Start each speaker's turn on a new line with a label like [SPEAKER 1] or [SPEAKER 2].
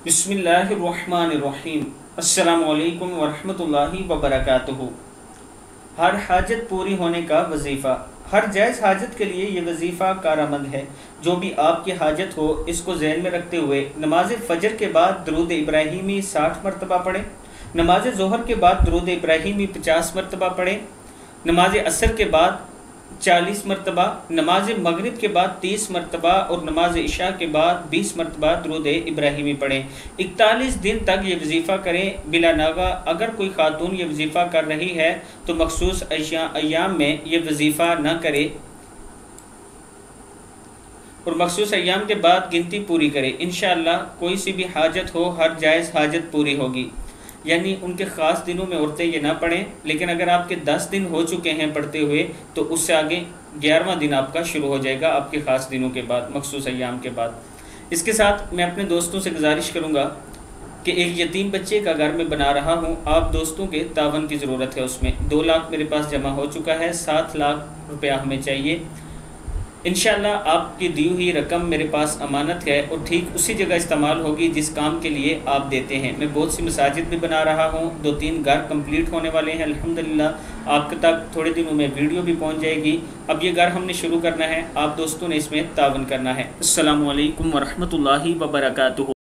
[SPEAKER 1] बिस्मिल्लाहिर्रहमानिर्रहीम। अस्सलामु अलैकुम वरहमतुल्लाहि वबरकातुहू। हर हाजत पूरी होने का वजीफ़ा। हर जायज़ हाजत के लिए ये वजीफ़ा कारआमद है। जो भी आपकी हाजत हो इसको ज़हन में रखते हुए नमाज फ़जर के बाद दरूद इब्राहीमी 60 मरतबा पढ़ें। नमाज ज़ोहर के बाद दरूद इब्राहीमी 50 मरतबा पढ़ें। नमाज असर के बाद 40 मरतबा, नमाज मगरिब के बाद 30 मरतबा और नमाज इशा के बाद 20 मरतबा दरूद इब्राहीमी पढ़ें। 41 दिन तक ये वजीफ़ा करें बिला नागा। अगर कोई खातून ये वजीफ़ा कर रही है तो मखसूस अय्याम में ये वजीफ़ा न करे और मखसूस अय्याम के बाद गिनती पूरी करे। इंशाअल्लाह कोई सी भी हाजत हो, हर जायज़ हाजत पूरी होगी। यानी उनके ख़ास दिनों में औरतें ये ना पढ़ें, लेकिन अगर आपके 10 दिन हो चुके हैं पढ़ते हुए तो उससे आगे 11वां दिन आपका शुरू हो जाएगा आपके ख़ास दिनों के बाद, मखसूस अय्याम के बाद। इसके साथ मैं अपने दोस्तों से गुजारिश करूँगा कि एक यतीम बच्चे का घर में बना रहा हूँ, आप दोस्तों के तावन की ज़रूरत है। उसमें 2 लाख मेरे पास जमा हो चुका है, 7 लाख रुपया हमें चाहिए। इंशाअल्लाह आपकी दी हुई रकम मेरे पास अमानत है और ठीक उसी जगह इस्तेमाल होगी जिस काम के लिए आप देते हैं। मैं बहुत सी मसाजिद भी बना रहा हूँ, 2-3 घर कंप्लीट होने वाले हैं अल्हम्दुलिल्लाह। आपके तक थोड़े दिनों में वीडियो भी पहुँच जाएगी। अब ये घर हमने शुरू करना है, आप दोस्तों ने इसमें तावन करना है। अस्सलामु अलैकुम वरहमतुल्लाहि वबरकातुहू।